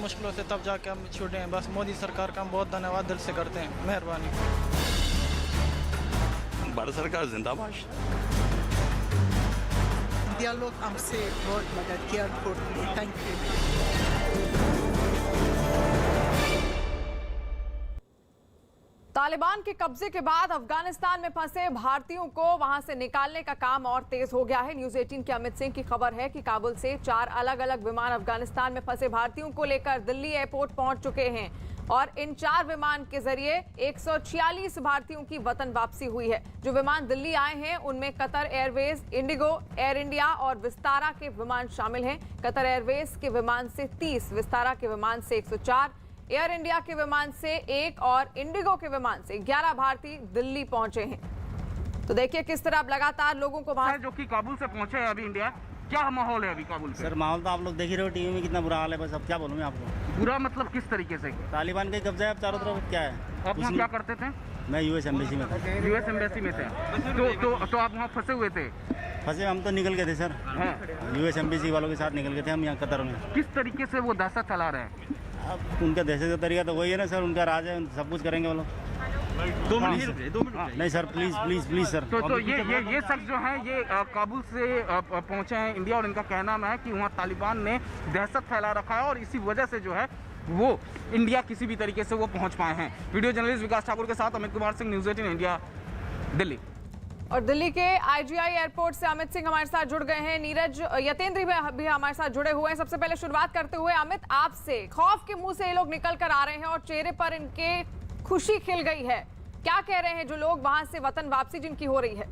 मुश्किलों से तब जाके हम छूटे हैं। बस मोदी सरकार का हम बहुत धन्यवाद दिल से करते हैं। मेहरबानी। भारत सरकार जिंदाबाद। Dialog हमसे बहुत मदद किया। Thank you. तालिबान के कब्जे के बाद अफगानिस्तान में फंसे भारतीयों को वहां से निकालने का काम और तेज हो गया है। न्यूज 18 के अमित सिंह की खबर है कि काबुल से 4 अलग अलग विमान अफगानिस्तान में फंसे भारतीयों को लेकर दिल्ली एयरपोर्ट पहुंच चुके हैं और इन 4 विमान के जरिए 146 भारतीयों की वतन वापसी हुई है। जो विमान दिल्ली आए हैं उनमें Qatar Airways, Indigo, air India और विस्तारा के विमान शामिल हैं। कतर एयरवेज के विमान से 30, विस्तारा के विमान से 104, एयर इंडिया के विमान से 1 और इंडिगो के विमान से 11 भारतीय दिल्ली पहुंचे हैं। तो देखिए किस तरह अब लगातार लोगों को वहां जो कि काबुल से पहुंचे हैं अभी इंडिया, क्या माहौल है अभी काबुल से? सर माहौल तो आप लोग देख ही रहे हो टीवी में, कितना बुरा हाल है। बस अब क्या बोलूं मैं आपको। बुरा मतलब किस तरीके से? तालिबान के कब्जा है अब चारों तरफ। क्या है आप वहाँ क्या करते थे? मैं यूएस एम्बेसी में था। यूएस एम्बेसी में थे तो आप वहाँ फंसे हुए थे? फंसे हम तो निकल गए थे सर। यूएस एम्बेसी वालों के साथ निकल गए थे हम यहाँ कतर में। किस तरीके से वो दहशत फैला रहे हैं? अब उनका दहशत का तरीका तो वही है ना सर, उनका राज है, सब कुछ करेंगे वो लोग। 2 मिनट 2 मिनट नहीं sir, please please please sir. तो ये शख्स जो है ये काबुल से पहुंचे हैं इंडिया और इनका कहना है कि वहाँ तालिबान ने दहशत फैला रखा है और इसी वजह से जो है वो इंडिया किसी भी तरीके से वो पहुंच पाए हैं। वीडियो जर्नलिस्ट विकास ठाकुर के साथ अमित कुमार सिंह, न्यूज 18 इंडिया, दिल्ली। और दिल्ली के आईजीआई एयरपोर्ट से अमित सिंह हमारे साथ जुड़ गए हैं। नीरज यतेंद्र भी हमारे साथ जुड़े हुए हैं। सबसे पहले शुरुआत करते हुए अमित, आपसे खौफ के मुंह से ये लोग निकल कर आ रहे हैं और चेहरे पर इनके खुशी खिल गई है। क्या कह रहे हैं जो लोग वहां से वतन वापसी जिनकी हो रही है?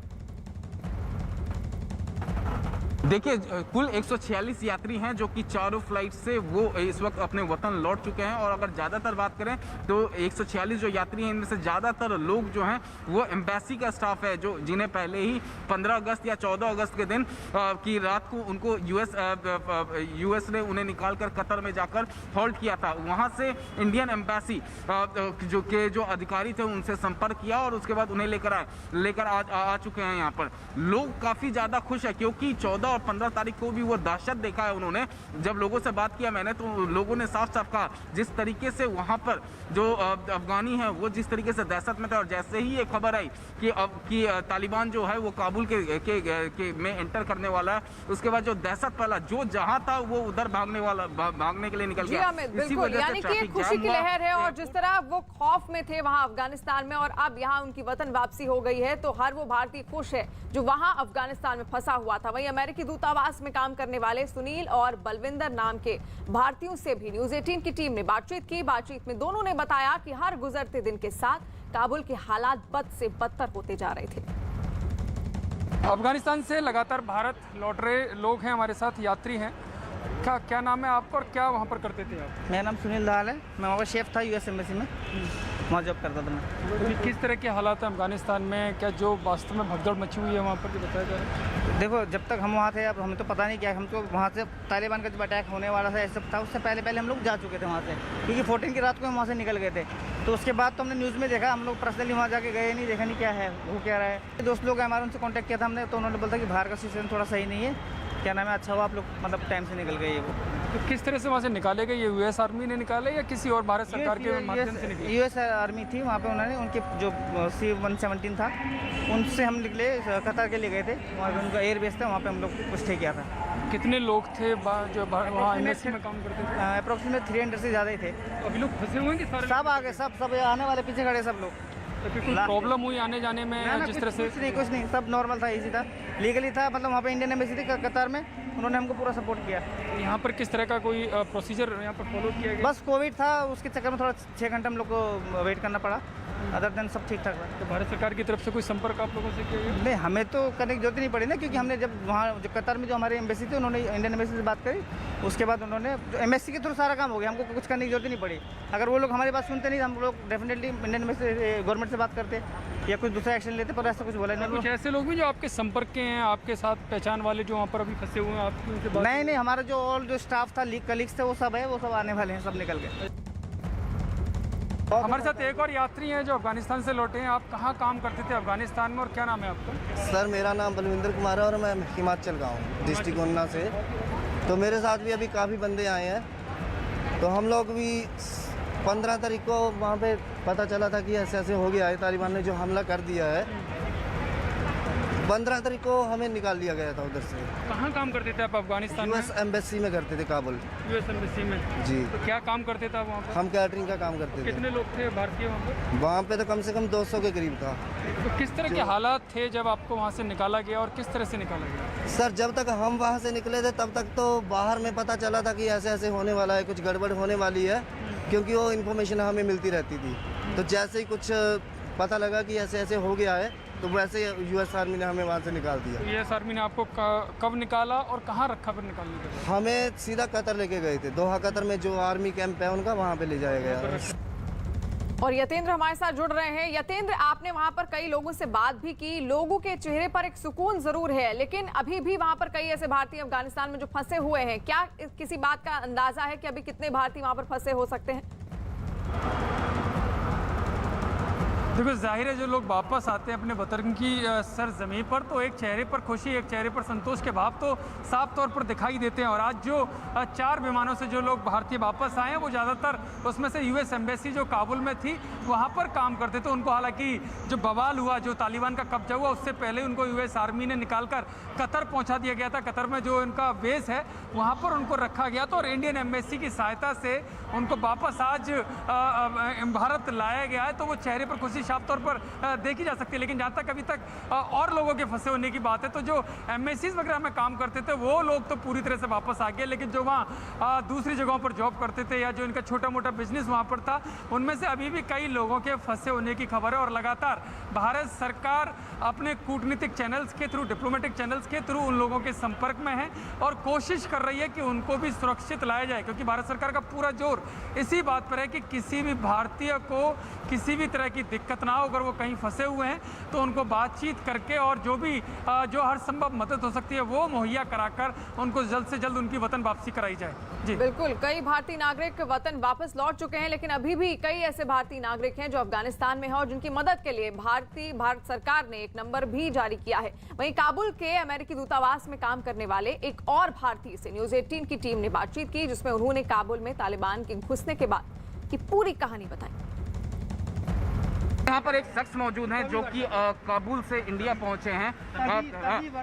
देखिए कुल 146 यात्री हैं जो कि चारों फ्लाइट से वो इस वक्त अपने वतन लौट चुके हैं और अगर ज़्यादातर बात करें तो 146 जो यात्री हैं इनमें से ज़्यादातर लोग जो हैं वो एम्बेसी का स्टाफ है, जो जिन्हें पहले ही 15 अगस्त या 14 अगस्त के दिन की रात को उनको यूएस ने उन्हें निकाल कर कतर में जाकर हॉल्ट किया था। वहाँ से इंडियन एम्बेसी जो अधिकारी थे उनसे संपर्क किया और उसके बाद उन्हें लेकर आ चुके हैं। यहाँ पर लोग काफ़ी ज़्यादा खुश है क्योंकि 14 और 15 तारीख को भी वो दहशत देखा है उन्होंने। जब लोगों से बात किया मैंने तो लोगों ने साफ साफ कहा जिस तरीके से वहाँ पर जो अफगानी हैं वो जिस तरीके से दहशत में थे और जैसे ही ये खबर आई कि तालिबान जो है वो काबुल के में एंटर करने वाला है, उसके बाद जो दहशत फैला, जो जहाँ था वो उधर भागने के लिए निकल गया। बिल्कुल, यानी कि खुशी की लहर है और जिस तरह वो खौफ में थे वहाँ अफगानिस्तान में और अब यहाँ उनकी वतन वापसी हो गई है तो हर वो भारतीय खुश है जो वहाँ अफगानिस्तान में फंसा हुआ था। वहीं अमेरिकी दूतावास में काम करने वाले सुनील और बलविंदर नाम के भारतीयों से भी न्यूज 18 की टीम ने बातचीत की। बातचीत में दोनों ने बताया कि हर गुजरते दिन के साथ काबुल के हालात बद से बदतर होते जा रहे थे। अफगानिस्तान से लगातार भारत लौट रहे लोग हैं हमारे साथ, यात्री हैं। क्या नाम है आपका और क्या वहाँ पर करते थे आप? मेरा नाम सुनील दाल है, मैं वहाँ पर शेफ था यूएस एम्बेसी में, वहाँ जॉब करता था मैं। तो किस तरह के हालात हैं अफगानिस्तान में? क्या जो वास्तव में भगदड़ मची हुई है वहाँ पर बताया जा रहा है? देखो जब तक हम वहाँ थे अब हमें तो पता नहीं क्या, हम तो वहाँ से तालिबान का जब अटैक होने वाला था ऐसा था उससे पहले हम लोग जा चुके थे वहाँ से, क्योंकि 14 की रात को हम वहाँ से निकल गए थे। तो उसके बाद तो हमने न्यूज़ में देखा, हम लोग पर्सनली वहाँ जाके गए नहीं, देखा नहीं क्या है वो क्या रहा है। दोस्त लोग हमारे उनसे कॉन्टैक्ट किया था हमने, तो उन्होंने बोला कि बाहर का सिचुएशन थोड़ा सही नहीं है, क्या नाम है, अच्छा हुआ आप लोग मतलब टाइम से निकल गए। वो तो किस तरह से वहाँ से निकाले गए? ये यूएस आर्मी ने निकाले या किसी और भारत सरकार के माध्यम से निकले? यूएस आर्मी थी वहाँ पे, उन्होंने उनके जो C-117 था उनसे हम निकले, कतर के लिए गए थे, वहाँ पे उनका एयर बेस था, वहाँ पे हम लोग कुछ किया था। कितने लोग थे जो वहाँ एम्बेसी में काम करते थे? अप्रोक्सीमेट 300 से ज़्यादा ही थे। अभी लोग फंसे हुए हैं कि सारे? सब आ गए, सब आने वाले पीछे खड़े सब लोग। तो फिर कुछ प्रॉब्लम हुई आने जाने में? जिस तरह से कुछ नहीं, सब नॉर्मल था, इजी था, लीगली था। मतलब वहाँ पे इंडियन एम्बेसी थी कतर में, उन्होंने हमको पूरा सपोर्ट किया। यहाँ पर किस तरह का कोई प्रोसीजर यहाँ पर फॉलो किया गया? बस कोविड था उसके चक्कर में थोड़ा 6 घंटे हम लोग को वेट करना पड़ा, अदर देन सब ठीक ठाक था। तो भारत सरकार की तरफ से कोई संपर्क आप लोगों से किया गया? नहीं, हमें तो करने की जरूरत नहीं पड़ी ना, क्योंकि हमने जब वहाँ जो कतर में जो हमारे एम्बेसी थी उन्होंने इंडियन एम्बेसी से बात करी, उसके बाद उन्होंने एम्बेसी के थ्रू सारा काम हो गया, हमको कुछ करने की जरूरत नहीं पड़ी। अगर वो लोग हमारी बात सुनते नहीं, हम लोग डेफिनेटली इंडियन एम्बेसी गवर्नमेंट से बात करते या कुछ दूसरा एक्शन लेते, पर ऐसा कुछ बोला नहीं। कुछ ऐसे लोग भी जो आपके संपर्क के हैं, आपके साथ पहचान वाले जो वहाँ पर अभी फंसे हुए हैं, आपकी उनके बात? नहीं, हमारा जो ऑल जो स्टाफ था, कलीग्स थे, वो सब है, वो सब आने वाले हैं, सब निकल गए। हमारे साथ एक और यात्री हैं जो अफगानिस्तान से लौटे हैं। आप कहाँ काम करते थे अफगानिस्तान में और क्या नाम है आपका? सर मेरा नाम बलविंदर कुमार है और मैं हिमाचल का हूँ, डिस्ट्रिक्ट ऊना से। तो मेरे साथ भी अभी काफ़ी बंदे आए हैं तो हम लोग भी 15 तारीख को वहाँ पे पता चला था कि ऐसे ऐसे हो गया है, तालिबान ने जो हमला कर दिया है। 15 तारीख को हमें निकाल लिया गया था उधर से। कहाँ काम करते थे आप अफगानिस्तान में? यूएस एम्बेसी में करते थे, काबुल। यूएस एम्बेसी में? जी। तो क्या काम करते थे आप वहाँ पर? हम कैटरिंग का काम करते थे। कितने लोग थे भारतीय वहाँ पर? वहाँ पे तो कम से कम 200 के करीब था। तो किस तरह के हालात थे जब आपको वहाँ से निकाला गया और किस तरह से निकाला गया? सर जब तक हम वहाँ से निकले थे तब तक तो बाहर में पता चला था कि ऐसे ऐसे होने वाला है, कुछ गड़बड़ होने वाली है, क्योंकि वो इन्फॉर्मेशन हमें मिलती रहती थी। तो जैसे ही कुछ पता लगा कि ऐसे ऐसे हो गया है तो वैसे यूएस आर्मी ने हमें वहाँ से निकाल दिया। यूएस आर्मी ने आपको कब निकाला और कहाँ रखा फिर निकालने के बाद? हमें सीधा कतर लेके गए थे, दोहा कतर में जो आर्मी कैंप है उनका, वहाँ पे ले जाया गया। और यतेंद्र हमारे साथ जुड़ रहे हैं। यतेंद्र, आपने वहां पर कई लोगों से बात भी की, लोगों के चेहरे पर एक सुकून जरूर है, लेकिन अभी भी वहां पर कई ऐसे भारतीय अफगानिस्तान में जो फंसे हुए हैं, क्या किसी बात का अंदाजा है कि अभी कितने भारतीय वहां पर फंसे हो सकते हैं? देखो, जाहिर है जो लोग वापस आते हैं अपने वतन की सरजमीं पर, तो एक चेहरे पर खुशी, एक चेहरे पर संतोष के भाव तो साफ तौर पर दिखाई देते हैं। और आज जो 4 विमानों से जो लोग भारतीय वापस आए हैं, वो ज़्यादातर उसमें से यूएस एम्बेसी जो काबुल में थी वहाँ पर काम करते थे। उनको हालांकि जो बवाल हुआ, जो तालिबान का कब्जा हुआ, उससे पहले उनको यूएस आर्मी ने निकाल कर कतर पहुँचा दिया गया था। कतर में जो उनका बेस है वहाँ पर उनको रखा गया था और इंडियन एम्बेसी की सहायता से उनको वापस आज भारत लाया गया है। तो वो चेहरे पर खुशी साफ तौर पर देखी जा सकती है। लेकिन जहाँ तक अभी तक और लोगों के फंसे होने की बात है, तो जो एमएससीज वगैरह में काम करते थे वो लोग तो पूरी तरह से वापस आ गए, लेकिन जो वहाँ दूसरी जगहों पर जॉब करते थे या जो इनका छोटा मोटा बिजनेस वहाँ पर था, उनमें से अभी भी कई लोगों के फंसे होने की खबर है। और लगातार भारत सरकार अपने कूटनीतिक चैनल्स के थ्रू, डिप्लोमेटिक चैनल्स के थ्रू उन लोगों के संपर्क में है और कोशिश कर रही है कि उनको भी सुरक्षित लाया जाए, क्योंकि भारत सरकार का पूरा जोर इसी बात पर है कि किसी भी भारतीय को किसी भी तरह की दिक्कत ना हो। अगर वो कहीं फंसे हुए हैं तो उनको बातचीत करके और जो हर संभव मदद हो सकती है वो मुहैया कराकर उनको जल्द से जल्द उनकी वतन वापसी कराई जाए। जी बिल्कुल, कई भारतीय नागरिक वतन वापस लौट चुके हैं, लेकिन अभी भी कई ऐसे भारतीय नागरिक हैं जो अफगानिस्तान में हैं और जिनकी मदद के लिए भारत सरकार ने एक नंबर भी जारी किया है। वहीं काबुल के अमेरिकी दूतावास में काम करने वाले एक और भारतीय से न्यूज़ 18 की टीम ने बातचीत की, जिसमें उन्होंने काबुल में तालिबान के घुसने के बाद की पूरी कहानी बताई। यहाँ पर एक शख्स मौजूद हैं जो कि काबुल से इंडिया पहुँचे हैं।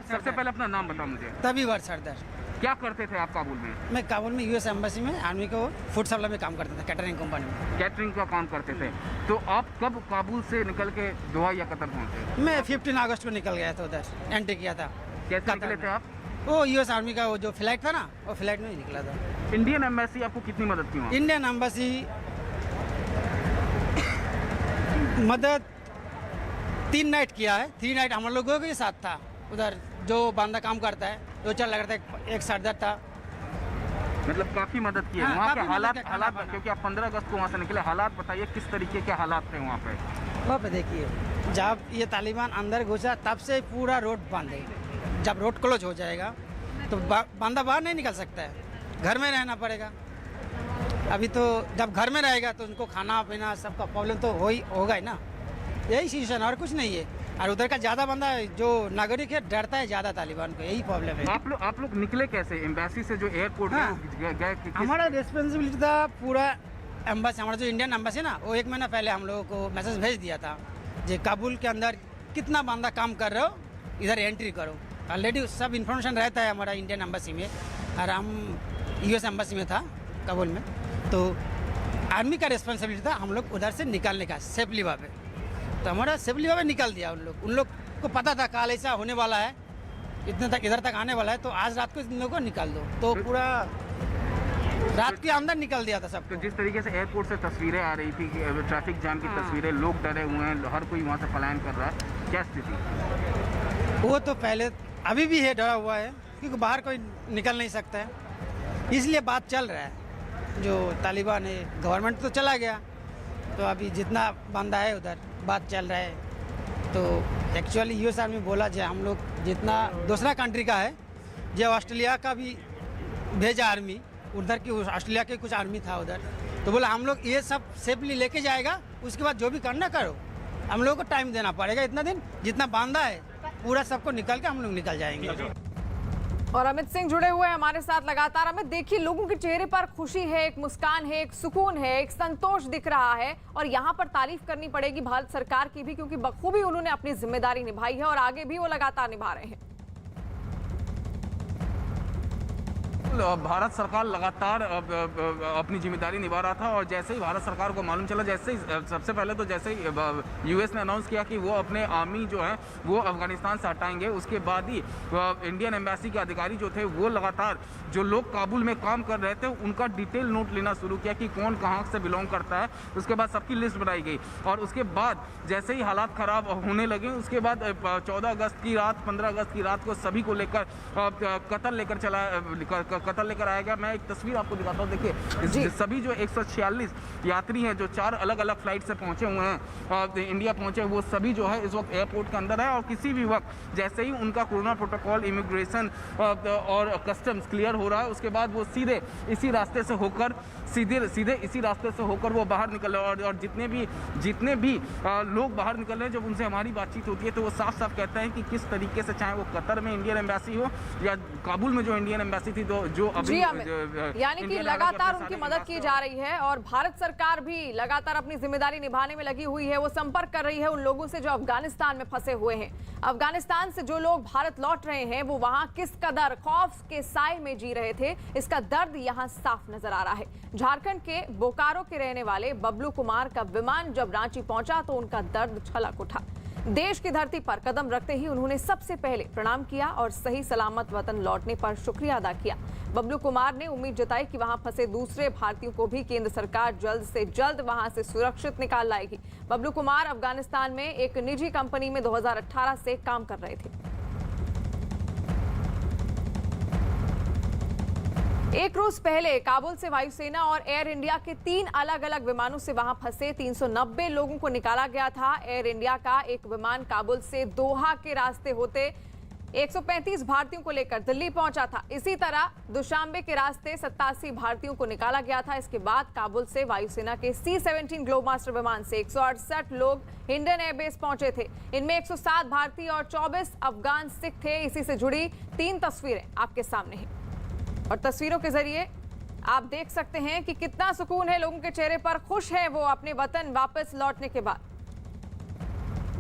सबसे पहले अपना नाम बताओ मुझे। तबीवर सरदार। क्या करते थे आप काबुल में? मैं काबुल में यूएस एम्बेसी में आर्मी को फूड सप्लाई में काम करता था, कैटरिंग कंपनी में। कैटरिंग का काम करते थे। तो आप कब काबुल से निकल के दोहा या कतर पहुँचे? मैं 15 अगस्त को निकल गया था, उधर एंट्री किया था। कैसे निकले थे आप? वो यूएस आर्मी का वो जो फ्लाइट था ना, वो फ्लाइट में ही निकला था। इंडियन एम्बेसी आपको कितनी मदद की? इंडियन एम्बेसी मदद 3 नाइट किया है। 3 नाइट हम लोगों के साथ था। उधर जो बंदा काम करता है 2-4 लग रहा था, एक सरदार था। मतलब काफी मदद की है। हाँ, वहाँ के काफी हालात मदद क्योंकि आप 15 अगस्त को वहाँ से निकले, हालात बताइए किस तरीके के हालात थे वहाँ पे? वहाँ पे देखिए, जब ये तालिबान अंदर घुसा तब से पूरा रोड बंद है। जब रोड क्लोज हो जाएगा तो बंदा बाहर नहीं निकल सकता है, घर में रहना पड़ेगा। अभी तो जब घर में रहेगा तो उनको खाना पीना सबका प्रॉब्लम तो होगा ही ना। यही सिचुएशन, और कुछ नहीं है। और उधर का ज़्यादा बंदा जो नागरिक है डरता है ज़्यादा तालिबान को, यही प्रॉब्लम है। आप लोग निकले कैसे? एम्बेसी से जो एयरपोर्ट गए? हमारा रिस्पॉन्सिबिलिटी था पूरा एम्बेसी, हमारा जो इंडियन एम्बेसी ना, वो 1 महीना पहले हम लोगों को मैसेज भेज दिया था जो काबुल के अंदर कितना बंदा काम कर रहे हो, इधर एंट्री करो। ऑलरेडी सब इन्फॉर्मेशन रहता है हमारा इंडियन एम्बेसी में, और हम यूएस एम्बेसी में था काबुल में। तो आर्मी का रिस्पॉन्सिबिलिटी था हम लोग उधर से निकालने का सेफली वहाँ पे। तो हमारा सेफली वहाँ पे निकाल दिया उन लोग को पता था कल ऐसा होने वाला है, इतने तक इधर तक आने वाला है, तो आज रात को इन लोगों को निकाल दो। तो पूरा रात के अंदर निकल दिया था सब। तो जिस तरीके से एयरपोर्ट से तस्वीरें आ रही थी, ट्रैफिक जाम की तस्वीरें, लोग डरे हुए हैं, हर कोई वहाँ से पलायन कर रहा है, क्या स्थिति? वो तो पहले अभी भी है, डरा हुआ है, क्योंकि बाहर कोई निकल नहीं सकता है, इसलिए बात चल रहा है। जो तालिबान है, गवर्नमेंट तो चला गया, तो अभी जितना बंदा है उधर बात चल रहा है। तो एक्चुअली यूएस आर्मी बोला जो हम लोग जितना दूसरा कंट्री का है, जो ऑस्ट्रेलिया का भी भेजा आर्मी, उधर की ऑस्ट्रेलिया के कुछ आर्मी था उधर, तो बोला हम लोग ये सब सेफली लेके जाएगा, उसके बाद जो भी करना करो। हम लोगों को टाइम देना पड़ेगा, इतना दिन जितना बांधा है पूरा सबको निकल के हम लोग निकल जाएंगे। और अमित सिंह जुड़े हुए हैं हमारे साथ लगातार। अमित, देखिए लोगों के चेहरे पर खुशी है, एक मुस्कान है, एक सुकून है, एक संतोष दिख रहा है और यहाँ पर तारीफ करनी पड़ेगी भारत सरकार की भी, क्योंकि बखूबी उन्होंने अपनी जिम्मेदारी निभाई है और आगे भी वो लगातार निभा रहे हैं। भारत सरकार लगातार अपनी जिम्मेदारी निभा रहा था और जैसे ही भारत सरकार को मालूम चला, जैसे ही सबसे पहले तो जैसे ही यूएस ने अनाउंस किया कि वो अपने आर्मी जो है वो अफगानिस्तान से हटाएंगे, उसके बाद ही इंडियन एम्बेसी के अधिकारी जो थे वो लगातार जो लोग काबुल में काम कर रहे थे उनका डिटेल नोट लेना शुरू किया कि कौन कहाँ से बिलोंग करता है। उसके बाद सबकी लिस्ट बनाई गई और उसके बाद जैसे ही हालात ख़राब होने लगे उसके बाद 14 अगस्त की रात, 15 अगस्त की रात को सभी को लेकर कतर लेकर आया गया। मैं एक तस्वीर आपको दिखाता हूँ। देखिए सभी जो 146 यात्री हैं जो 4 अलग अलग फ्लाइट से पहुंचे हुए हैं, इंडिया पहुंचे, वो सभी जो है इस वक्त एयरपोर्ट के अंदर है और किसी भी वक्त जैसे ही उनका कोरोना प्रोटोकॉल, इमिग्रेशन और कस्टम्स क्लियर हो रहा है उसके बाद वो सीधे इसी रास्ते से होकर वो बाहर निकल रहे हैं और जितने भी लोग बाहर निकल रहे हैं, जब उनसे हमारी बातचीत होती है तो वो साफ साफ कहते हैं कि किस तरीके से, चाहे वो कतर में इंडियन एम्बेसी हो या काबुल में जो इंडियन एम्बेसी थी, जो अभी यानी कि लगातार उनकी मदद की जा रही है और भारत सरकार भी लगातार अपनी जिम्मेदारी निभाने में लगी हुई है। वो संपर्क कर रही है उन लोगों से जो अफगानिस्तान में फंसे हुए हैं। अफगानिस्तान से जो लोग भारत लौट रहे हैं वो वहां किस कदर खौफ के साए में जी रहे थे, इसका दर्द यहां साफ नजर आ रहा है। झारखंड के बोकारो के रहने वाले बबलू कुमार का विमान जब रांची पहुंचा तो उनका दर्द छलक उठा। देश की धरती पर कदम रखते ही उन्होंने सबसे पहले प्रणाम किया और सही सलामत वतन लौटने पर शुक्रिया अदा किया। बबलू कुमार ने उम्मीद जताई कि वहां फंसे दूसरे भारतीयों को भी केंद्र सरकार जल्द से जल्द वहां से सुरक्षित निकाल लाएगी। बबलू कुमार अफगानिस्तान में एक निजी कंपनी में 2018 से काम कर रहे थे। एक रोज पहले काबुल से वायुसेना और एयर इंडिया के 3 अलग अलग विमानों से वहां फंसे 390 लोगों को निकाला गया था। एयर इंडिया का एक विमान काबुल से दोहा के रास्ते होते 135 भारतीयों को लेकर दिल्ली पहुंचा था। इसी तरह दुशांबे के रास्ते 87 भारतीयों को निकाला गया था। इसके बाद काबुल से वायुसेना के C-17 ग्लोबमास्टर विमान से 168 लोग हिंडन एयरबेस पहुंचे थे। इनमें 107 भारतीय और 24 अफगान सिख थे। इसी से जुड़ी 3 तस्वीरें आपके सामने हैं और तस्वीरों के जरिए आप देख सकते हैं कि कितना सुकून है लोगों के चेहरे पर, खुश है वो अपने वतन वापस लौटने के बाद।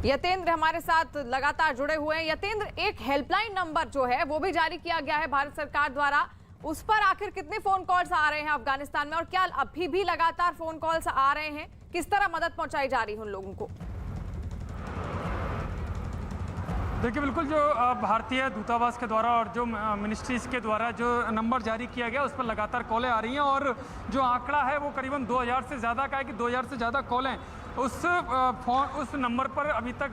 यतेंद्र हमारे साथ लगातार जुड़े हुए हैं। यतेंद्र, एक हेल्पलाइन नंबर जो है वो भी जारी किया गया है भारत सरकार द्वारा, उस पर आखिर कितने फोन कॉल्स आ रहे हैं अफगानिस्तान में और क्या अभी भी लगातार फोन कॉल्स आ रहे हैं? किस तरह मदद पहुंचाई जा रही है उन लोगों को? देखिए, बिल्कुल जो भारतीय दूतावास के द्वारा और जो मिनिस्ट्रीज के द्वारा जो नंबर जारी किया गया उस पर लगातार कॉलें आ रही हैं और जो आंकड़ा है वो करीबन 2000 से ज़्यादा का है कि 2000 से ज़्यादा कॉलें उस नंबर पर अभी तक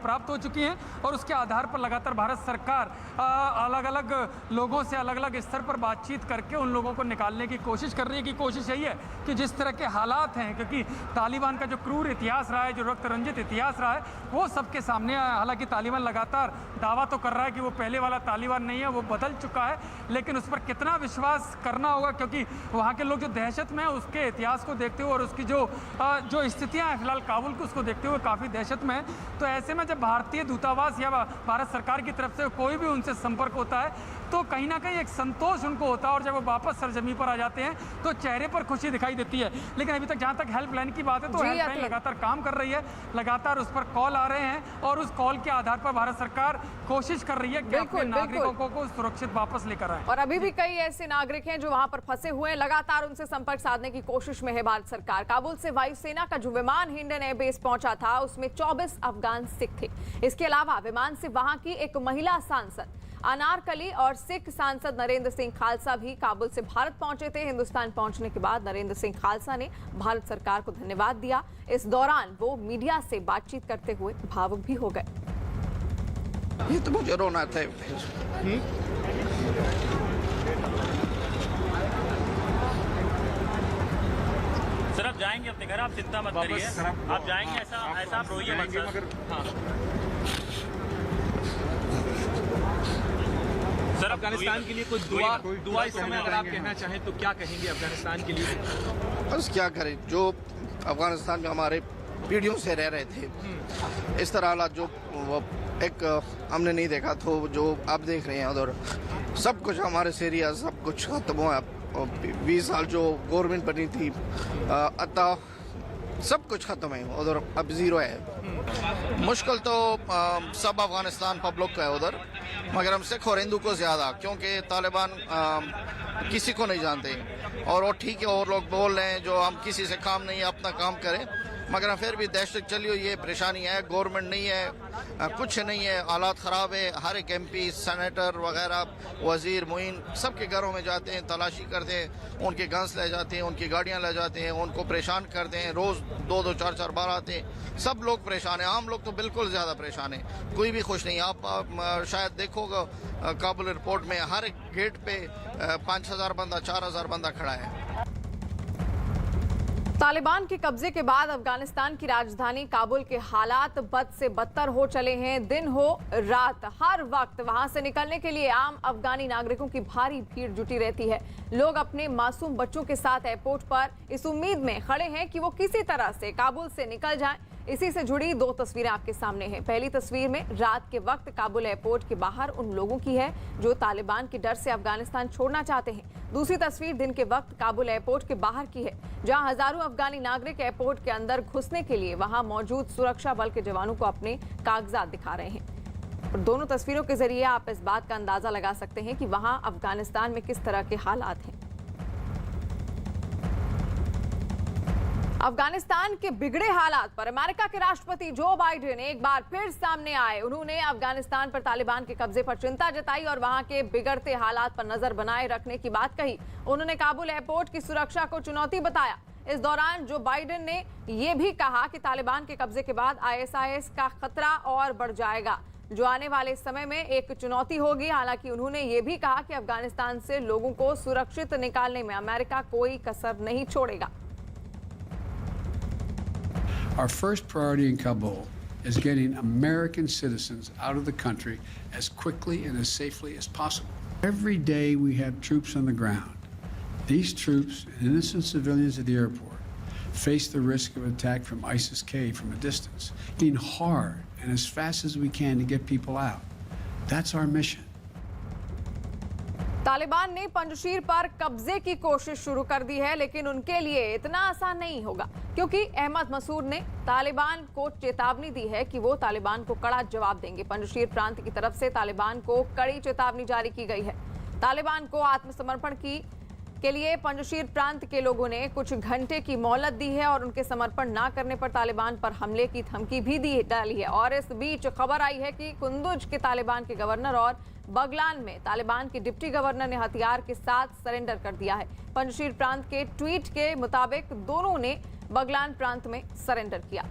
प्राप्त हो चुकी हैं और उसके आधार पर लगातार भारत सरकार अलग अलग लोगों से अलग अलग स्तर पर बातचीत करके उन लोगों को निकालने की कोशिश कर रही है। कि कोशिश यही है कि जिस तरह के हालात हैं, क्योंकि तालिबान का जो क्रूर इतिहास रहा है, जो रक्त रंजित इतिहास रहा है, वो सबके सामने आया। हालांकि तालिबान लगातार दावा तो कर रहा है कि वो पहले वाला तालिबान नहीं है, वो बदल चुका है, लेकिन उस पर कितना विश्वास करना होगा, क्योंकि वहाँ के लोग जो दहशत में है उसके इतिहास को देखते हुए और उसकी जो स्थितियाँ फिलहाल काबुल को उसको देखते हुए काफ़ी दहशत में है। तो ऐसे में जब भारतीय दूतावास या भारत सरकार की तरफ से कोई भी उनसे संपर्क होता है तो कहीं ना कहीं एक संतोष उनको होता है और जब वो वापस सरजमी पर आ जाते हैं तो चेहरे पर खुशी दिखाई देती है। लेकिन अभी तक जहाँ तक हेल्पलाइन की बात है तो हेल्पलाइन लगातार काम कर रही है, लगातार उस पर कॉल आ रहे हैं और उस कॉल के आधार पर भारत सरकार कोशिश कर रही है कि अपने नागरिकों को सुरक्षित वापस लेकर आए। और अभी भी कई ऐसे नागरिक हैं जो वहां पर फंसे हुए हैं, लगातार उनसे संपर्क साधने की कोशिश में है भारत सरकार। काबुल से वायुसेना का जो विमान हिंडन एयरबेस पहुंचा था उसमें 24 अफगान सिख थे। इसके अलावा विमान से वहां की एक महिला सांसद अनारकली और सिख सांसद नरेंद्र सिंह खालसा भी काबुल से भारत पहुंचे थे। हिंदुस्तान पहुंचने के बाद नरेंद्र सिंह खालसा ने भारत सरकार को धन्यवाद दिया। इस दौरान वो मीडिया से बातचीत करते हुए भावुक भी हो गए। ये तो मुझे रोना था। सर आप जाएंगे अपने घर, आप चिंता मत करिए, आप जाएंगे, ऐसा आप रोइए मत सर। अफगानिस्तान के लिए कोई दुआ इस समय अगर आप कहना चाहें तो क्या कहेंगे अफगानिस्तान के लिए? बस क्या करें, जो अफगानिस्तान में हमारे पीढ़ियों से रह रहे थे। इस तरह हालात जो वो एक हमने नहीं देखा तो जो आप देख रहे हैं उधर सब कुछ हमारे से एरिया सब कुछ खत्म हुआ। 20 साल जो गवर्नमेंट बनी थी अतः सब कुछ खत्म है उधर, अब ज़ीरो है। मुश्किल तो सब अफगानिस्तान पब्लिक का है उधर, मगर हम सिख और हिंदू को ज़्यादा, क्योंकि तालिबान किसी को नहीं जानते। और वो ठीक है और लोग बोल रहे हैं जो हम किसी से काम नहीं है अपना काम करें, मगर फिर भी दहशत चली हुई है, परेशानी है, गवर्नमेंट नहीं है, कुछ नहीं है, हालात ख़राब है। हर एक MP सेनेटर वगैरह वज़ीर मुइन सबके घरों में जाते हैं, तलाशी करते हैं, उनके गन्स ले जाते हैं, उनकी गाड़ियां ले जाते हैं, उनको परेशान करते हैं। रोज़ 2-2 4-4 बार आते हैं। सब लोग परेशान हैं, आम लोग तो बिल्कुल ज़्यादा परेशान है, कोई भी खुश नहीं। आप शायद देखोगे काबुल एयरपोर्ट में हर एक गेट पे 5,000 बंदा 4,000 बंदा खड़ा है। तालिबान के कब्जे के बाद अफगानिस्तान की राजधानी काबुल के हालात बद से बदतर हो चले हैं। दिन हो रात हर वक्त वहां से निकलने के लिए आम अफगानी नागरिकों की भारी भीड़ जुटी रहती है। लोग अपने मासूम बच्चों के साथ एयरपोर्ट पर इस उम्मीद में खड़े हैं कि वो किसी तरह से काबुल से निकल जाएं। इसी से जुड़ी 2 तस्वीरें आपके सामने हैं। पहली तस्वीर में रात के वक्त काबुल एयरपोर्ट के बाहर उन लोगों की है जो तालिबान के डर से अफगानिस्तान छोड़ना चाहते हैं। दूसरी तस्वीर दिन के वक्त काबुल एयरपोर्ट के बाहर की है, जहां हजारों अफगानी नागरिक एयरपोर्ट के अंदर घुसने के लिए वहां मौजूद सुरक्षा बल के जवानों को अपने कागजात दिखा रहे हैं। और दोनों तस्वीरों के जरिए आप इस बात का अंदाजा लगा सकते हैं कि वहां अफगानिस्तान में किस तरह के हालात हैं। अफगानिस्तान के बिगड़े हालात पर अमेरिका के राष्ट्रपति जो बाइडेन एक बार फिर सामने आए। उन्होंने अफगानिस्तान पर तालिबान के कब्जे पर चिंता जताई और वहां के बिगड़ते हालात पर नजर बनाए रखने की बात कही। उन्होंने काबुल एयरपोर्ट की सुरक्षा को चुनौती बताया। इस दौरान जो बाइडेन ने यह भी कहा कि तालिबान के कब्जे के बाद ISIS का खतरा और बढ़ जाएगा, जो आने वाले समय में एक चुनौती होगी। हालांकि उन्होंने ये भी कहा कि अफगानिस्तान से लोगों को सुरक्षित निकालने में अमेरिका कोई कसर नहीं छोड़ेगा। Our first priority in Kabul is getting American citizens out of the country as quickly and as safely as possible. Every day we have troops on the ground. These troops and innocent civilians at the airport face the risk of attack from ISIS-K from a distance, working hard and as fast as we can to get people out. That's our mission. Taliban ने पंजशीर पर कब्जे की कोशिश शुरू कर दी है, लेकिन उनके लिए इतना आसान नहीं होगा, क्योंकि अहमद मसूद ने तालिबान को चेतावनी दी है कि वो तालिबान को कड़ा जवाब देंगे। पंजशीर प्रांत की तरफ से तालिबान को कड़ी चेतावनी जारी की गई है। तालिबान को आत्मसमर्पण के लिए पंजशीर प्रांत के लोगों ने कुछ घंटे की मोहलत दी है और उनके समर्पण ना करने पर तालिबान पर हमले की धमकी भी डाली है। और इस बीच खबर आई है कि कुंदुज के तालिबान के गवर्नर और बगलान में तालिबान के डिप्टी गवर्नर ने हथियार के साथ सरेंडर कर दिया है। पंजशीर प्रांत के ट्वीट के मुताबिक दोनों ने बगलान प्रांत में सरेंडर किया।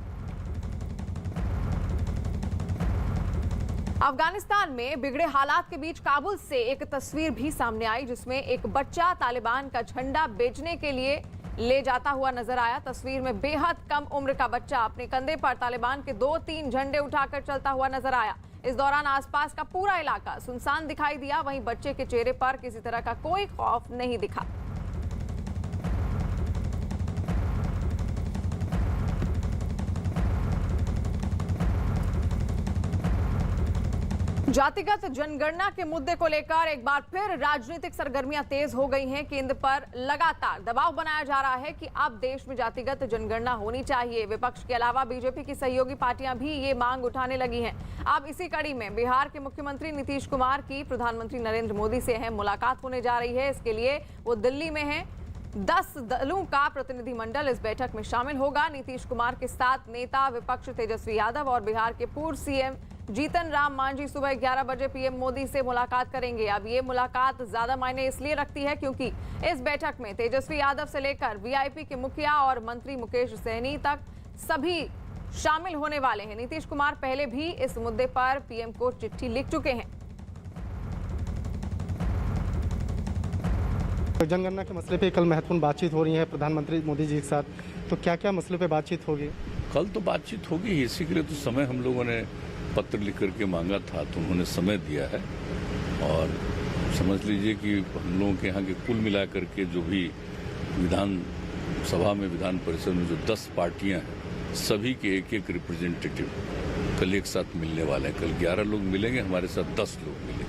अफगानिस्तान में बिगड़े हालात के बीच काबुल से एक तस्वीर भी सामने आई, जिसमें एक बच्चा तालिबान का झंडा बेचने के लिए ले जाता हुआ नजर आया। तस्वीर में बेहद कम उम्र का बच्चा अपने कंधे पर तालिबान के 2-3 झंडे उठाकर चलता हुआ नजर आया। इस दौरान आसपास का पूरा इलाका सुनसान दिखाई दिया। वहीं बच्चे के चेहरे पर किसी तरह का कोई खौफ नहीं दिखा। जातिगत जनगणना के मुद्दे को लेकर एक बार फिर राजनीतिक सरगर्मियां तेज हो गई हैं। केंद्र पर लगातार दबाव बनाया जा रहा है कि अब देश में जातिगत जनगणना होनी चाहिए। विपक्ष के अलावा बीजेपी की सहयोगी पार्टियां भी ये मांग उठाने लगी हैं। अब इसी कड़ी में बिहार के मुख्यमंत्री नीतीश कुमार की प्रधानमंत्री नरेंद्र मोदी से अहम मुलाकात होने जा रही है। इसके लिए वो दिल्ली में हैं। 10 दलों का प्रतिनिधिमंडल इस बैठक में शामिल होगा। नीतीश कुमार के साथ नेता विपक्ष तेजस्वी यादव और बिहार के पूर्व CM जीतन राम मांझी सुबह 11 बजे PM मोदी से मुलाकात करेंगे। अब ये मुलाकात ज्यादा मायने इसलिए रखती है क्योंकि इस बैठक में तेजस्वी यादव से लेकर VIP के मुखिया और मंत्री मुकेश सहनी तक सभी शामिल होने वाले हैं। नीतीश कुमार पहले भी इस मुद्दे पर PM को चिट्ठी लिख चुके हैं। जनगणना के मसले पे कल महत्वपूर्ण बातचीत हो रही है प्रधानमंत्री मोदी जी के साथ, तो क्या क्या मसले पे बातचीत होगी? कल तो बातचीत होगी, इसी के लिए तो समय हम लोगों ने पत्र लिख करके मांगा था, तो उन्होंने समय दिया है। और समझ लीजिए कि हम लोगों के यहाँ के कुल मिलाकर के जो भी विधान सभा में विधान परिषद में जो 10 पार्टियां हैं, सभी के एक एक रिप्रेजेंटेटिव कल एक साथ मिलने वाले हैं। कल 11 लोग मिलेंगे, हमारे साथ 10 लोग मिलेंगे।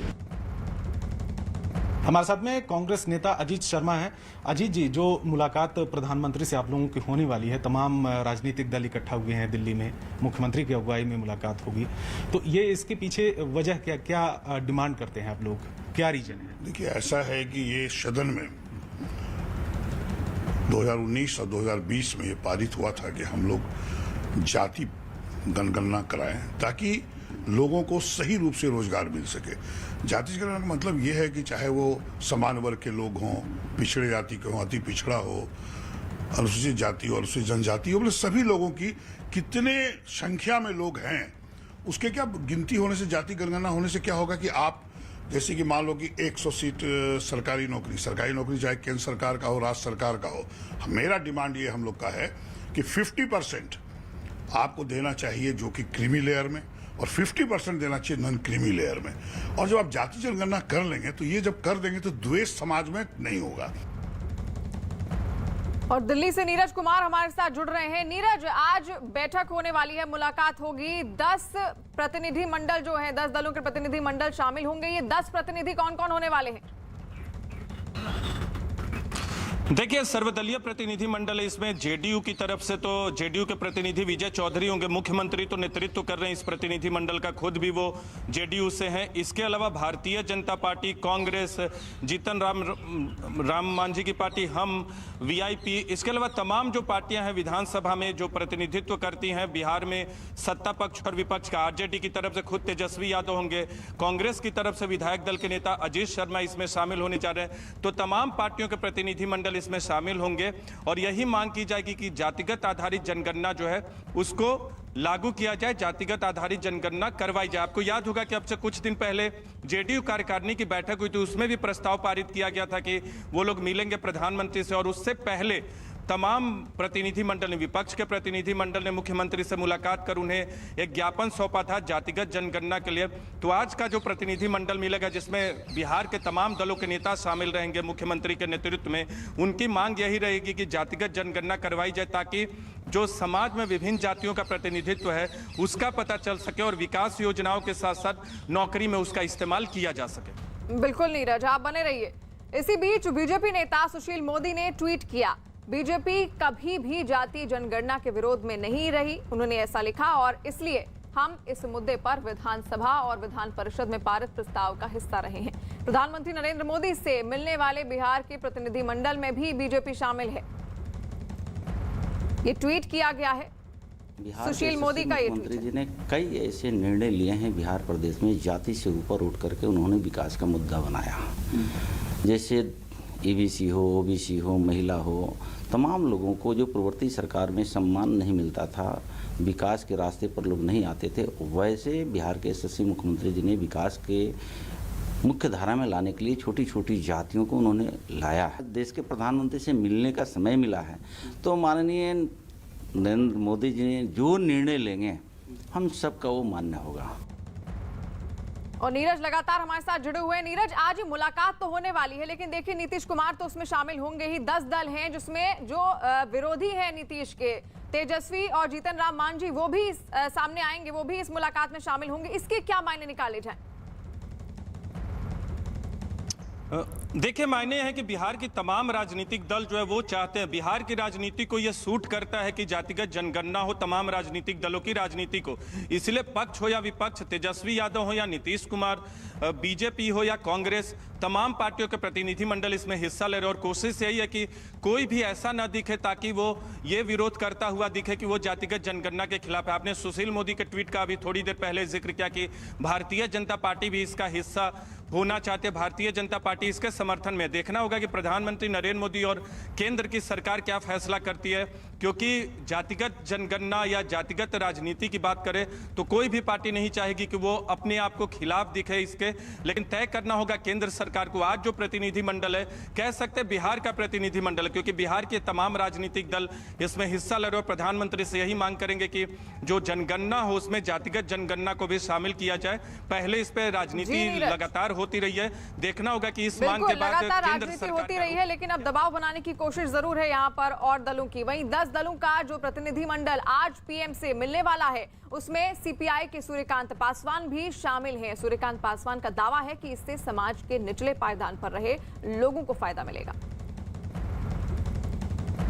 हमारे साथ में कांग्रेस नेता अजीत शर्मा हैं। अजीत जी, जो मुलाकात प्रधानमंत्री से आप लोगों की होने वाली है, तमाम राजनीतिक दल इकट्ठा हुए हैं दिल्ली में, मुख्यमंत्री की अगुवाई में मुलाकात होगी, तो ये इसके पीछे वजह क्या क्या डिमांड करते हैं आप लोग, क्या रीजन है? देखिए, ऐसा है कि ये सदन में 2019 और 2020 में ये पारित हुआ था कि हम लोग जाति जनगणना कराएं ताकि लोगों को सही रूप से रोजगार मिल सके। जाति जनगणना का मतलब ये है कि चाहे वो समान वर्ग के लोग हों, पिछड़े जाति के हों, अति पिछड़ा हो, अनुसूचित जाति और अनुसूचित जनजाति हो, मतलब सभी लोगों की कितने संख्या में लोग हैं उसके क्या गिनती होने से, जाति जनगणना होने से क्या होगा कि आप जैसे कि मान लो कि 100 सीट सरकारी नौकरी चाहे केंद्र सरकार का हो, राज्य सरकार का हो, मेरा डिमांड ये हम लोग का है कि 50% आपको देना चाहिए जो कि क्रीमी लेयर में और 50% देना चाहिए नॉन क्रीमी लेयर में। और जब आप जाति जनगणना कर लेंगे तो ये जब कर देंगे तो द्वेष समाज में नहीं होगा। और दिल्ली से नीरज कुमार हमारे साथ जुड़ रहे हैं। नीरज, आज बैठक होने वाली है, मुलाकात होगी, 10 प्रतिनिधि मंडल जो है, 10 दलों के प्रतिनिधि मंडल शामिल होंगे। ये 10 प्रतिनिधि कौन कौन होने वाले हैं? देखिए, सर्वदलीय प्रतिनिधि मंडल है इसमें। जेडीयू की तरफ से तो जेडीयू के प्रतिनिधि विजय चौधरी होंगे, मुख्यमंत्री तो नेतृत्व कर रहे हैं इस प्रतिनिधि मंडल का, खुद भी वो जेडीयू से हैं। इसके अलावा भारतीय जनता पार्टी, कांग्रेस, जीतन राम मांझी की पार्टी, हम, वीआईपी, इसके अलावा तमाम जो पार्टियां हैं विधानसभा में जो प्रतिनिधित्व करती हैं, बिहार में सत्ता पक्ष और विपक्ष का, आरजेडी की तरफ से खुद तेजस्वी यादव होंगे, कांग्रेस की तरफ से विधायक दल के नेता अजीत शर्मा इसमें शामिल होने जा रहे हैं। तो तमाम पार्टियों के प्रतिनिधि मंडल इसमें शामिल होंगे और यही मांग की जाएगी कि जातिगत आधारित जनगणना जो है उसको लागू किया जाए, जातिगत आधारित जनगणना करवाई जाए। आपको याद होगा कि अब से कुछ दिन पहले जेडीयू कार्यकारिणी की बैठक हुई थी, उसमें भी प्रस्ताव पारित किया गया था कि वो लोग मिलेंगे प्रधानमंत्री से, और उससे पहले तमाम प्रतिनिधि मंडल ने, विपक्ष के प्रतिनिधि मंडल ने मुख्यमंत्री से मुलाकात कर उन्हें एक ज्ञापन सौंपा था जातिगत जनगणना के लिए। तो आज का जो प्रतिनिधि मंडल मिलेगा जिसमें बिहार के तमाम दलों के नेता शामिल रहेंगे मुख्यमंत्री के नेतृत्व में, उनकी मांग यही रहेगी कि जातिगत जनगणना करवाई जाए ताकि जो समाज में विभिन्न जातियों का प्रतिनिधित्व है उसका पता चल सके और विकास योजनाओं के साथ साथ नौकरी में उसका इस्तेमाल किया जा सके। बिल्कुल नीरज, आप बने रहिए। इसी बीच बीजेपी नेता सुशील मोदी ने ट्वीट किया, बीजेपी कभी भी जाति जनगणना के विरोध में नहीं रही। उन्होंने ऐसा लिखा और इसलिए हम इस मुद्दे पर विधानसभा और विधान परिषद में पारित प्रस्ताव का हिस्सा रहे हैं। प्रधानमंत्री नरेंद्र मोदी से मिलने वाले बिहार के प्रतिनिधि मंडल में भी बीजेपी शामिल है। ये ट्वीट किया गया है सुशील मोदी का। ये मुख्यमंत्री जी ने कई ऐसे निर्णय लिए हैं बिहार प्रदेश में, जाति से ऊपर उठ करके उन्होंने विकास का मुद्दा बनाया। जैसे ईबीसी हो, ओबीसी हो, महिला हो, तमाम लोगों को जो प्रवर्ती सरकार में सम्मान नहीं मिलता था, विकास के रास्ते पर लोग नहीं आते थे, वैसे बिहार के यशस्वी मुख्यमंत्री जी ने विकास के मुख्य धारा में लाने के लिए छोटी छोटी जातियों को उन्होंने लाया है। देश के प्रधानमंत्री से मिलने का समय मिला है तो माननीय नरेंद्र मोदी जी ने जो निर्णय लेंगे हम सबका वो मान्य होगा। और नीरज लगातार हमारे साथ जुड़े हुए हैं। नीरज, आज मुलाकात तो होने वाली है लेकिन देखिए नीतीश कुमार तो उसमें शामिल होंगे ही। 10 दल हैं जिसमें जो विरोधी है नीतीश के, तेजस्वी और जीतन राम मांझी, वो भी सामने आएंगे, वो भी इस मुलाकात में शामिल होंगे। इसके क्या मायने निकाले जाएं? देखिए, मायने है कि बिहार की तमाम राजनीतिक दल जो है वो चाहते हैं, बिहार की राजनीति को ये सूट करता है कि जातिगत जनगणना हो तमाम राजनीतिक दलों की राजनीति को। इसलिए पक्ष हो या विपक्ष, तेजस्वी यादव हो या नीतीश कुमार, बीजेपी हो या कांग्रेस, तमाम पार्टियों के प्रतिनिधि मंडल इसमें हिस्सा ले रहे और कोशिश यही है कि कोई भी ऐसा न दिखे ताकि वो ये विरोध करता हुआ दिखे कि वो जातिगत जनगणना के खिलाफ है। आपने सुशील मोदी के ट्वीट का अभी थोड़ी देर पहले जिक्र किया कि भारतीय जनता पार्टी भी इसका हिस्सा होना चाहते, भारतीय जनता पार्टी इसके समर्थन में। देखना होगा कि प्रधानमंत्री नरेंद्र मोदी और केंद्र की सरकार क्या फैसला करती है, क्योंकि जातिगत जनगणना या जातिगत राजनीति की बात करें तो कोई भी पार्टी नहीं चाहेगी कि वो अपने आप को खिलाफ दिखे इसके, लेकिन तय करना होगा केंद्र सरकार को। आज जो प्रतिनिधि मंडल है, कह सकते हैं बिहार का प्रतिनिधि मंडल, क्योंकि बिहार के तमाम राजनीतिक दल इसमें हिस्सा ले रहे और प्रधानमंत्री से यही मांग करेंगे कि जो जनगणना हो उसमें जातिगत जनगणना को भी शामिल किया जाए। पहले इस पर राजनीति लगातार होती रही है। देखना होगा कि इस मांग के बाद लगातार केंद्र राजनीति सरकार होती रही है, लेकिन अब दबाव बनाने की कोशिश जरूर है यहाँ पर और दलों की। वहीं 10 दलों का जो प्रतिनिधिमंडल आज पीएम से मिलने वाला है, उसमें सीपीआई के सूर्यकांत पासवान भी शामिल हैं। सूर्यकांत पासवान का दावा है कि इससे समाज के निचले पायदान पर रहे लोगों को फायदा मिलेगा।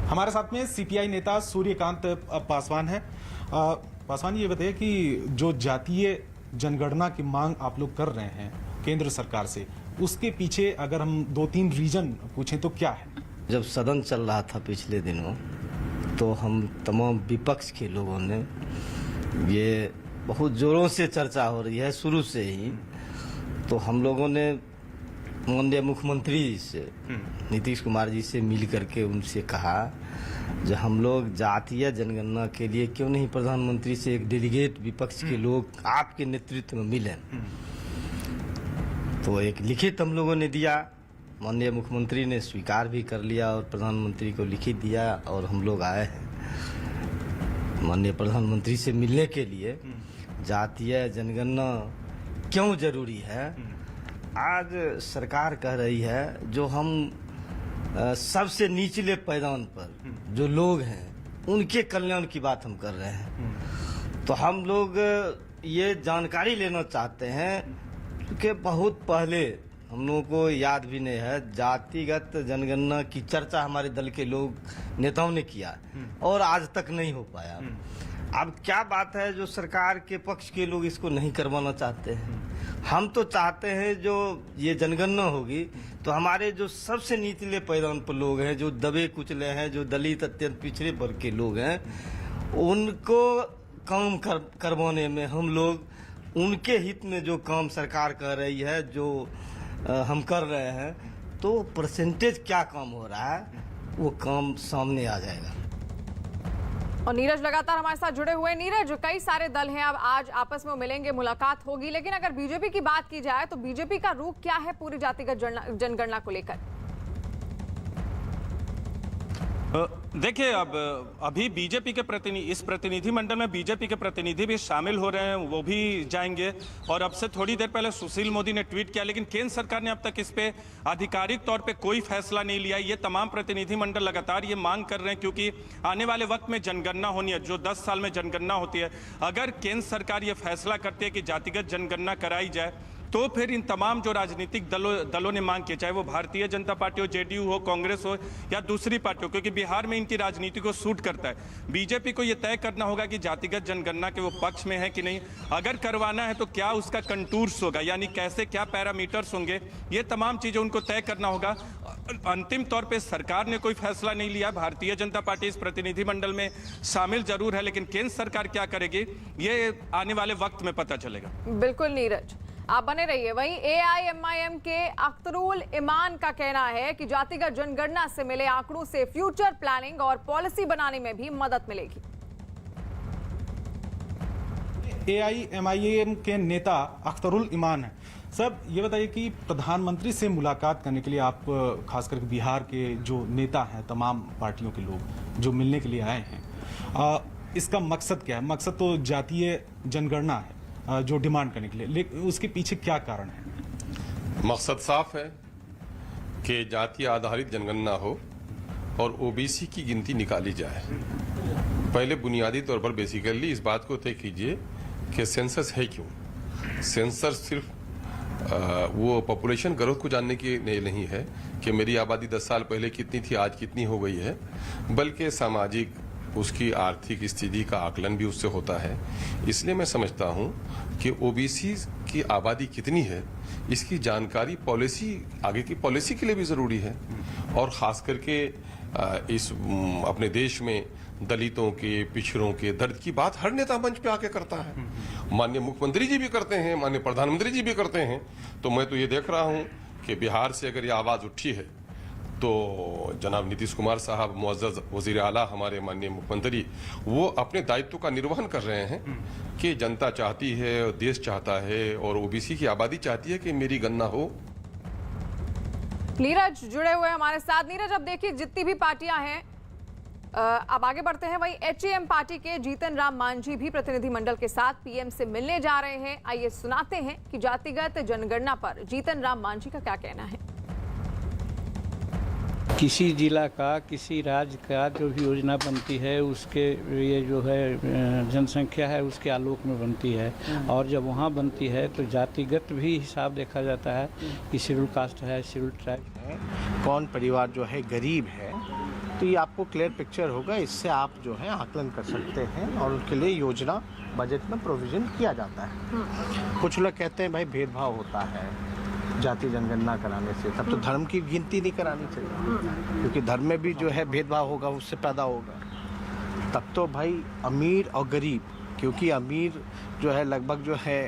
हमारे साथ में सीपीआई नेता सूर्यकांत पासवान है। पासवान, ये बताइए कि जो जातीय जनगणना की मांग आप लोग कर रहे हैं केंद्र सरकार से, उसके पीछे अगर हम 2-3 रीजन पूछें तो क्या है? जब सदन चल रहा था पिछले दिनों, तो हम तमाम विपक्ष के लोगों ने, ये बहुत जोरों से चर्चा हो रही है शुरू से ही, तो हम लोगों ने माननीय मुख्यमंत्री से, नीतीश कुमार जी से मिल करके उनसे कहा, जो हम लोग जातीय जनगणना के लिए क्यों नहीं प्रधानमंत्री से एक डेलीगेट विपक्ष के लोग आपके नेतृत्व में मिले। तो एक लिखित हम लोगों ने दिया, माननीय मुख्यमंत्री ने स्वीकार भी कर लिया और प्रधानमंत्री को लिखित दिया, और हम लोग आए हैं माननीय प्रधानमंत्री से मिलने के लिए। जातीय जनगणना क्यों जरूरी है? आज सरकार कह रही है जो हम सबसे निचले पायदान पर जो लोग हैं उनके कल्याण की बात हम कर रहे हैं। तो हम लोग ये जानकारी लेना चाहते हैं कि बहुत पहले, हम लोगों को याद भी नहीं है, जातिगत जनगणना की चर्चा हमारे दल के लोग नेताओं ने किया और आज तक नहीं हो पाया। अब क्या बात है जो सरकार के पक्ष के लोग इसको नहीं करवाना चाहते हैं? हम तो चाहते हैं जो ये जनगणना होगी तो हमारे जो सबसे निचले पायदान पर लोग हैं, जो दबे कुचले हैं, जो दलित अत्यंत पिछड़े वर्ग के लोग हैं, उनको काम करवाने में हम लोग उनके हित में जो काम सरकार कर रही है, जो हम कर रहे हैं, तो परसेंटेज क्या काम हो रहा है वो काम सामने आ जाएगा। और नीरज लगातार हमारे साथ जुड़े हुए। नीरज, कई सारे दल हैं, अब आज आपस में मिलेंगे, मुलाकात होगी, लेकिन अगर बीजेपी की बात की जाए तो बीजेपी का रुख क्या है पूरी जातिगत जनगणना को लेकर? देखिए, अब अभी बीजेपी के प्रतिनिधि, इस प्रतिनिधि मंडल में बीजेपी के प्रतिनिधि भी शामिल हो रहे हैं, वो भी जाएंगे। और अब से थोड़ी देर पहले सुशील मोदी ने ट्वीट किया, लेकिन केंद्र सरकार ने अब तक इस पे आधिकारिक तौर पे कोई फैसला नहीं लिया। ये तमाम प्रतिनिधि मंडल लगातार ये मांग कर रहे हैं, क्योंकि आने वाले वक्त में जनगणना होनी है, जो 10 साल में जनगणना होती है। अगर केंद्र सरकार ये फैसला करती है कि जातिगत जनगणना कराई जाए, तो फिर इन तमाम जो राजनीतिक दलों ने मांग की, चाहे वो भारतीय जनता पार्टी हो, जेडीयू हो, कांग्रेस हो या दूसरी पार्टी हो, क्योंकि बिहार में इनकी राजनीति को सूट करता है। बीजेपी को ये तय करना होगा कि जातिगत जनगणना के वो पक्ष में है कि नहीं। अगर करवाना है तो क्या उसका कंटूर्स होगा, यानी कैसे, क्या पैरामीटर्स होंगे, ये तमाम चीजें उनको तय करना होगा। अंतिम तौर पे सरकार ने कोई फैसला नहीं लिया। भारतीय जनता पार्टी इस प्रतिनिधिमंडल में शामिल जरूर है, लेकिन केंद्र सरकार क्या करेगी ये आने वाले वक्त में पता चलेगा। बिल्कुल नीरज, आप बने रहिए। वहीं AIMIM के अख्तरुल ईमान का कहना है कि जातिगत जनगणना से मिले आंकड़ों से फ्यूचर प्लानिंग और पॉलिसी बनाने में भी मदद मिलेगी। AIMIM के नेता अख्तरुल ईमान है। सब ये बताइए कि प्रधानमंत्री से मुलाकात करने के लिए आप खासकर बिहार के जो नेता हैं, तमाम पार्टियों के लोग जो मिलने के लिए आए हैं, इसका मकसद क्या है? मकसद तो जातीय जनगणना है जो डिमांड करने के लिए, लेकिन उसके पीछे क्या कारण है? मकसद साफ है कि जातीय आधारित जनगणना हो और OBC की गिनती निकाली जाए। पहले बुनियादी तौर पर बेसिकली इस बात को तय कीजिए कि सेंसस है क्यों। सेंसस सिर्फ वो पॉपुलेशन ग्रोथ को जानने के लिए नहीं है कि मेरी आबादी 10 साल पहले कितनी थी, आज कितनी हो गई है, बल्कि सामाजिक, उसकी आर्थिक स्थिति का आकलन भी उससे होता है। इसलिए मैं समझता हूं कि OBC की आबादी कितनी है, इसकी जानकारी पॉलिसी, आगे की पॉलिसी के लिए भी ज़रूरी है। और ख़ास करके इस अपने देश में दलितों के, पिछड़ों के दर्द की बात हर नेता मंच पे आके करता है। माननीय मुख्यमंत्री जी भी करते हैं, माननीय प्रधानमंत्री जी भी करते हैं। तो मैं तो ये देख रहा हूँ कि बिहार से अगर ये आवाज़ उठी है तो जनाब नीतीश कुमार साहब, मुअज़्ज़ज़ वज़ीर आला हमारे माननीय मुख्यमंत्री, वो अपने दायित्व का निर्वहन कर रहे हैं कि जनता चाहती है, देश चाहता है और OBC की आबादी चाहती है कि मेरी गणना हो। नीरज जुड़े हुए हमारे साथ। नीरज, अब देखिए जितनी भी पार्टियां हैं अब आगे बढ़ते हैं। वहीं HAM पार्टी के जीतन राम मांझी भी प्रतिनिधिमंडल के साथ पीएम से मिलने जा रहे हैं। आइए सुनाते हैं कि जातिगत जनगणना पर जीतन राम मांझी का क्या कहना है। किसी जिला का, किसी राज्य का जो भी योजना बनती है उसके ये जो है जनसंख्या है उसके आलोक में बनती है, और जब वहाँ बनती है तो जातिगत भी हिसाब देखा जाता है कि शेड्यूल कास्ट है, शेड्यूल ट्राइब है, कौन परिवार जो है गरीब है, तो ये आपको क्लियर पिक्चर होगा। इससे आप जो है आकलन कर सकते हैं और उनके लिए योजना बजट में प्रोविजन किया जाता है। कुछ लोग कहते हैं भाई भेदभाव होता है जाति जनगणना कराने से, तब तो धर्म की गिनती नहीं करानी चाहिए, क्योंकि धर्म में भी जो है भेदभाव होगा, उससे पैदा होगा। तब तो भाई अमीर और गरीब, क्योंकि अमीर जो है लगभग जो है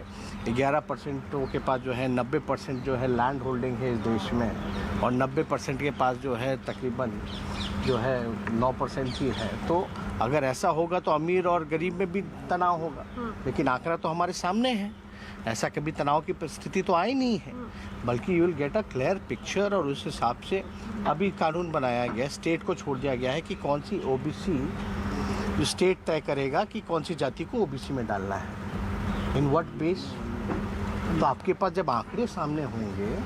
11% के पास जो है 90% जो है लैंड होल्डिंग है इस देश में, और 90% के पास जो है तकरीबन जो है 9% ही है। तो अगर ऐसा होगा तो अमीर और गरीब में भी तनाव होगा, लेकिन आंकड़ा तो हमारे सामने है, ऐसा कभी तनाव की परिस्थिति तो आई नहीं है, बल्कि you will get a clear picture. और उस हिसाब से अभी कानून बनाया गया, स्टेट को छोड़ दिया गया है कि कौन सी ओबीसी स्टेट तय करेगा कि कौन सी जाति को ओबीसी में डालना है, इन व्हाट बेस। तो आपके पास जब आंकड़े सामने होंगे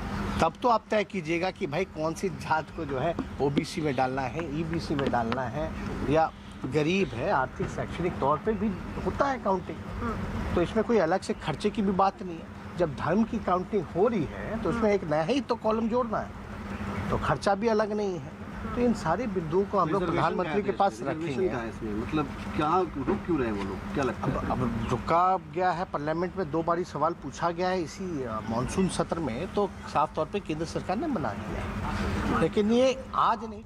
तब तो आप तय कीजिएगा कि भाई कौन सी जात को जो है ओबीसी में डालना है, ईबीसी में डालना है, या गरीब है, आर्थिक शैक्षणिक तौर पे भी होता है काउंटिंग। तो इसमें कोई अलग से खर्चे की भी बात नहीं है। जब धर्म की काउंटिंग हो रही है तो उसमें एक नया ही तो कॉलम जोड़ना है, तो खर्चा भी अलग नहीं है। तो इन सारे बिंदुओं को हम लोग प्रधानमंत्री के पास रखेंगे। मतलब क्या रुक क्यों रहे वो लोग, क्या लगता है? अब रुका गया है, पार्लियामेंट में 2 बारी सवाल पूछा गया है इसी मानसून सत्र में, तो साफ तौर पे केंद्र सरकार ने मना किया, लेकिन ये आज नहीं।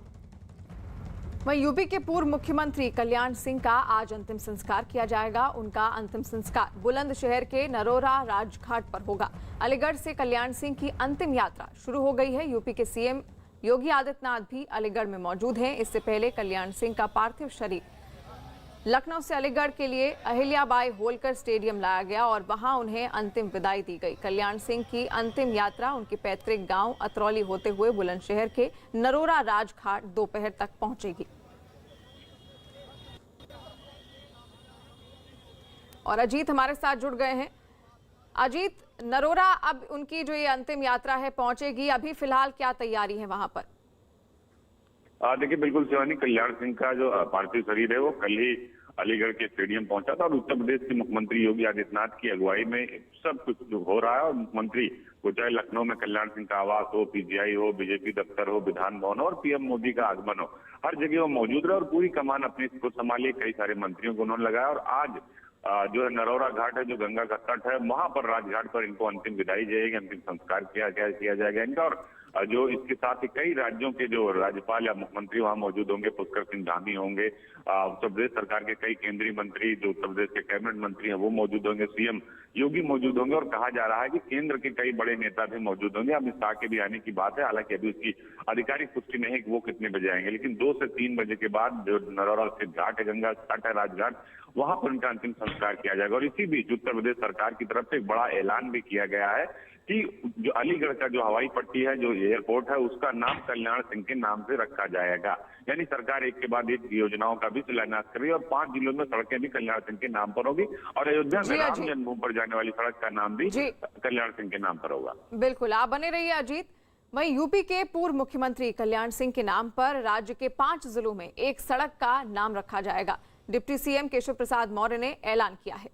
वहीं यूपी के पूर्व मुख्यमंत्री कल्याण सिंह का आज अंतिम संस्कार किया जाएगा। उनका अंतिम संस्कार बुलंदशहर के नरोरा राजघाट पर होगा। अलीगढ़ से कल्याण सिंह की अंतिम यात्रा शुरू हो गई है। यूपी के सीएम योगी आदित्यनाथ भी अलीगढ़ में मौजूद हैं। इससे पहले कल्याण सिंह का पार्थिव शरीर लखनऊ से अलीगढ़ के लिए अहिल्याबाई होलकर स्टेडियम लाया गया और वहां उन्हें अंतिम विदाई दी गई। कल्याण सिंह की अंतिम यात्रा उनके पैतृक गांव अतरौली होते हुए बुलंदशहर के नरोरा राजघाट दोपहर तक पहुंचेगी। और अजीत हमारे साथ जुड़ गए हैं। अजीत, नरोरा अब उनकी जो ये अंतिम यात्रा है पहुंचेगी, अभी फिलहाल क्या तैयारी है वहां पर? देखिए बिल्कुल शिवानी, कल्याण सिंह का जो पार्थिव शरीर है वो कल ही अलीगढ़ के स्टेडियम पहुंचा था और उत्तर प्रदेश के मुख्यमंत्री योगी आदित्यनाथ की अगुवाई में सब कुछ जो हो रहा है, और मुख्यमंत्री को चाहे लखनऊ में कल्याण सिंह का आवास हो, पीजीआई हो, बीजेपी दफ्तर हो, विधान भवन हो और पीएम मोदी का आगमन हो, हर जगह वो मौजूद रहे और पूरी कमान अपनी खुद संभाली। कई सारे मंत्रियों को उन्होंने लगाया और आज जो है नरोरा घाट है, जो गंगा का तट है, वहां पर राजघाट पर इनको अंतिम विदाई जाएगी, अंतिम संस्कार किया जाएगा इनका। और जो इसके साथ ही कई राज्यों के जो राज्यपाल या मुख्यमंत्री वहां मौजूद होंगे, पुष्कर सिंह धामी होंगे, उत्तर प्रदेश सरकार के कई केंद्रीय मंत्री, जो उत्तर प्रदेश के कैबिनेट मंत्री हैं वो मौजूद होंगे, सीएम योगी मौजूद होंगे और कहा जा रहा है कि केंद्र के कई बड़े नेता भी मौजूद होंगे। अमित शाह के भी आने की बात है, हालांकि अभी उसकी आधिकारिक पुष्टि नहीं है कि वो कितने बजे आएंगे, लेकिन 2 से 3 बजे के बाद जो नरोरा स्थित घाट है, गंगा तट है राजघाट, वहां पर उनका अंतिम संस्कार किया जाएगा। और इसी बीच उत्तर प्रदेश सरकार की तरफ से एक बड़ा ऐलान भी किया गया है कि जो अलीगढ़ का जो हवाई पट्टी है, जो एयरपोर्ट है, उसका नाम कल्याण सिंह के नाम से रखा जाएगा। यानी सरकार एक के बाद एक योजनाओं का भी शिलान्यास करेगी और 5 जिलों में सड़कें भी कल्याण सिंह के नाम पर होगी और अयोध्या में राम जन्मभूमि पर जाने वाली सड़क का नाम भी कल्याण सिंह के नाम पर होगा। बिल्कुल, आप बने रहिए अजीत। वहीं यूपी के पूर्व मुख्यमंत्री कल्याण सिंह के नाम पर राज्य के 5 जिलों में एक सड़क का नाम रखा जाएगा। डिप्टी सीएम केशव प्रसाद मौर्य ने ऐलान किया है।